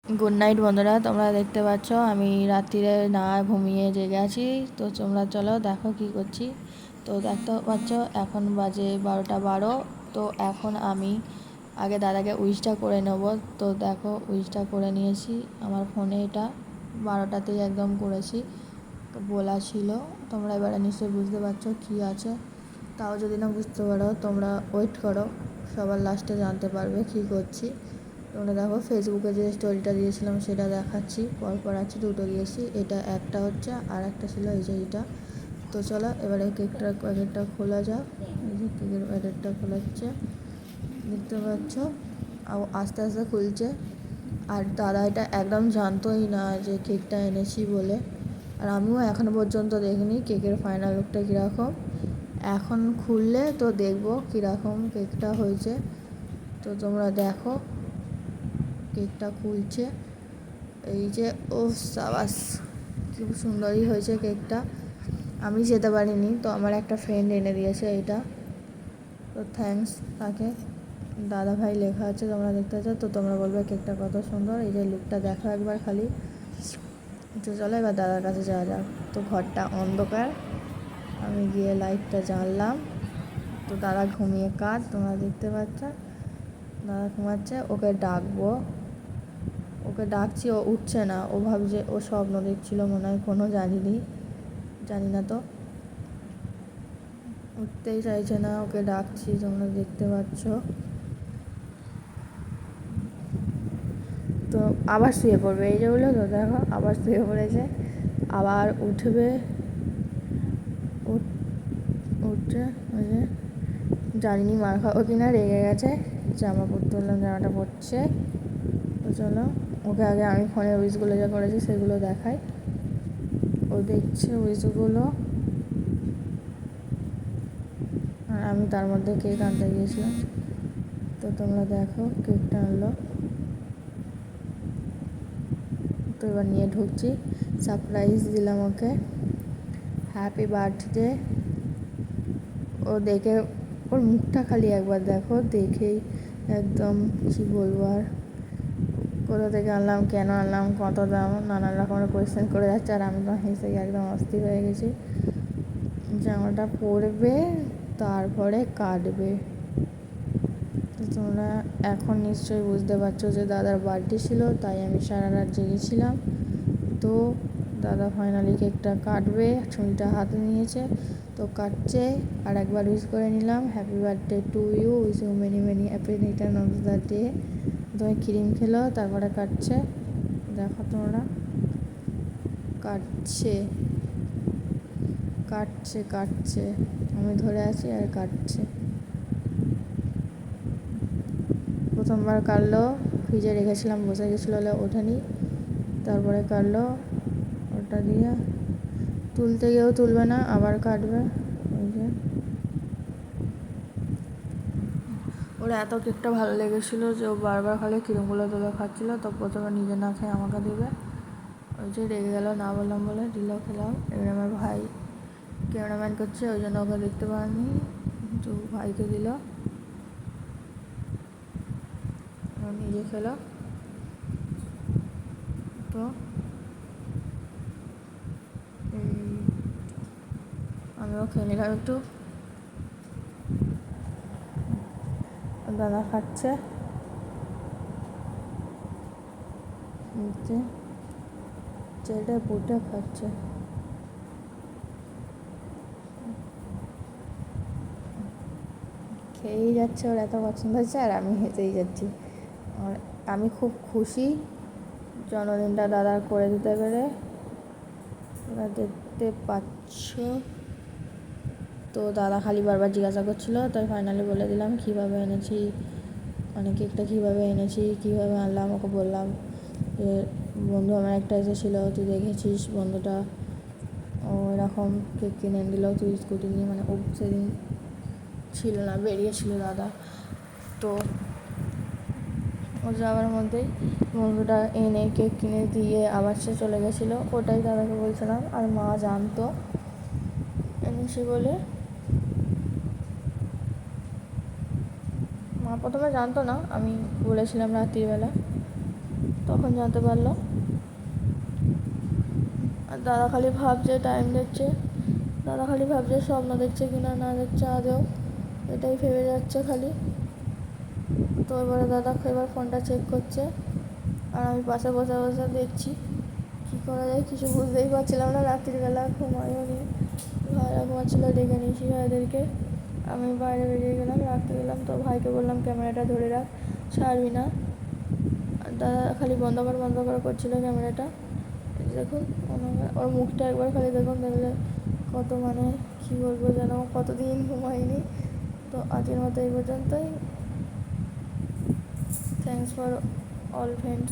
Good night বন্ধুরা, তোমরা দেখতে পাচ্ছ আমি রাত্রিরে না ঘুমিয়ে জেগে আছি। তো তোমরা চলো দেখো কি করছি। তো দেখতে পাচ্ছ এখন বাজে 12:12। তো এখন আমি আগে দাদাকে উইশটা করে নেব। তো দেখো উইশটা করে নিয়েছি আমার ফোনে, এটা 12টাতেই একদম করেছি। তো বলা ছিল, তোমরা এবারে নিশ্চয়ই বুঝতে পারছো কী আছে। তাও যদি না বুঝতে পারো তোমরা ওয়েট করো, সবার লাস্টে জানতে পারবে কী করছি। তোমরা দেখো ফেসবুকে যে স্টোরিটা দিয়েছিলাম সেটা দেখাচ্ছি, পরপর আছে দুটো দিয়েছি। এটা একটা হচ্ছে আর একটা ছিল এই যে এইটা। তো চলো এবারে কেকটা প্যাকেটটা খোলা যাক। এই যে কেকের প্যাকেটটা খোলাচ্ছে, দেখতে পাচ্ছ আস্তে আস্তে খুলছে। আর দাদা এটা একদম জানতোই না যে কেকটা এনেছি বলে, আর আমিও এখনও পর্যন্ত দেখিনি কেকের ফাইনাল লুকটা কীরকম। এখন খুললে তো দেখবো কীরকম কেকটা হয়েছে। তো তোমরা দেখো কেকটা খুলছে, এই যে ও সাবাস, খুব সুন্দরই হয়েছে কেকটা। আমি যেতে পারিনি, তো আমার একটা ফ্রেন্ড এনে দিয়েছে এটা। তো থ্যাঙ্কস তাকে, দাদা ভাই লেখা আছে তোমরা দেখতে পাচ্ছ। তো তোমরা বলবে কেকটা কত সুন্দর, এই যে লুকটা দেখো একবার খালি। তো চলো এবার দাদার কাছে যাওয়া যাক। তো ঘরটা অন্ধকার, আমি গিয়ে লাইটটা জ্বাললাম। তো দাদা ঘুমিয়ে কাজ, তোমরা দেখতে পাচ্ছ দাদা ঘুমাচ্ছে। ওকে ডাকবো, ওকে ডাকছি, ও উঠছে না। ও ভাবছে ও স্বপ্ন দেখছিল মনে হয় কোনো, জানি না। তো উঠতেই চাইছে না, ওকে ডাকছি তোমরা দেখতে পাচ্ছ। তো আবার শুয়ে পড়বে, এই যে বললো তো দেখো আবার শুয়ে পড়েছে, আবার উঠবে। উঠছে ওই যে, জানিনি মার খাবো কিনা, রেগে গেছে। জামা পরতে বললাম, জামাটা পরছে। তো চলো ওকে আগে আমি ফোনে উইশগুলো যা করেছি সেগুলো দেখাই। ও দেখছে উইশগুলো, আর আমি তার মধ্যে কেক আনতে গিয়েছিলাম। তো তোমরা দেখো কেকটা আনলো। তো এবার নিয়ে ঢুকছি, সারপ্রাইজ দিলাম ওকে, হ্যাপি বার্থডে। ও দেখে, ওর মুখটা খালি একবার দেখো, দেখেই একদম কী বলবো আর। কোথা থেকে আনলাম, কেন আনলাম, কত দাম, নানান রকমের কোয়েশ্চেন করে যাচ্ছে। আর আমি তো হেসে একদম অস্থির হয়ে গেছি। জামাটা পরবে তারপরে কাটবে। তোমরা এখন নিশ্চয়ই বুঝতে পারছো যে দাদার বার্থডে ছিল, তাই আমি সারা রাত জেগেছিলাম। তো দাদা ফাইনালি কেকটা কাটবে, ছুরিটা হাতে নিয়েছে, তো কাটছে। আর একবার উইশ করে নিলাম, happy birthday to you, wish you many many happy return of the day. তুমি ক্রিম খেলো, তারপরে কাটছে, দেখো তোমরা কাটছে কাটছে কাটছে, আমি ধরে আছি আর কাটছে। প্রথমবার কাটলো, ফ্রিজে রেখেছিলাম, বসে গেছিলো বলে ওঠেনি। তারপরে কাটলো, ওটা দিয়ে তুলতে গিয়েও তুলবে না, আবার কাটবে। ওই যে ওর এত কেকটা ভালো লেগেছিলো যে ও বারবার খালি ক্রিমগুলো তুলে খাচ্ছিলো। তো প্রথমে নিজে না খেয়ে আমাকে দেবে, ওই যে রেগে গেলো না বললাম বলে, দিলেও খেলাম। এবার আমার ভাই ক্যামেরাম্যান করছে, ওই জন্য ওকে দেখতে পাইনি, তো ভাইকে দিল, নিজে খেলো। তো আমিও খেয়ে নিলাম একটু, দাদা খাচ্ছে, চেটে পুটে খাচ্ছে। খেয়েই যাচ্ছে, ওর এত পছন্দ হচ্ছে, আর আমি হেঁটেই যাচ্ছি। আর আমি খুব খুশি জন্মদিনটা দাদার করে দিতে পেরে, ওরা দেখতে পাচ্ছ। তো দাদা খালি বারবার জিজ্ঞাসা করছিলো, তাই ফাইনালি বলে দিলাম কীভাবে এনেছি, মানে কেকটা কীভাবে এনেছি, কীভাবে আনলাম। ওকে বললাম যে বন্ধু আমার একটা এসেছিলো, তুই দেখেছিস বন্ধুটা, ও এরকম কেক কিনে দিল, তুই স্কুটি নিয়ে, মানে ও সেদিন ছিল না, বেরিয়েছিল দাদা। তো ও যাওয়ার মধ্যেই বন্ধুটা এনে কেক কিনে দিয়ে আবার সে চলে গেছিলো, ওটাই দাদাকে বলছিলাম। আর মা জানতো এনেছি বলে, মা প্রথমে জানতো না, আমি বলেছিলাম রাত্রিবেলা। তখন জানতে পারলো। আর দাদা খালি ভাবছে টাইম দেখছে, দাদা খালি ভাবছে স্বপ্ন দেখছে কিনা না দেখছে আদেও, এটাই ভেবে যাচ্ছে খালি। তো এবারে দাদা এবার ফোনটা চেক করছে, আর আমি পাশে বসে বসে দেখছি কী করা যায়, কিছু বুঝতেই পারছিলাম না। রাত্রিবেলা ঘুমাইও নি, ভাইরা ঘুমাচ্ছিল, ডেকে নিয়েছি ভাইদেরকে। আমি বাইরে বেরিয়ে গেলাম, রাখতে গেলাম, তো ভাইকে বললাম ক্যামেরাটা ধরে রাখ, ছাড়বি না। আর দাদা খালি বন্ধ কর করছিলো ক্যামেরাটা। দেখুন ওর মুখটা একবার খালি দেখুন, দেখলে কত মানে কী বলবো, যেন কতদিন ঘুমাইনি। তো আজকের মতো এই পর্যন্তই। Thanks for all friends.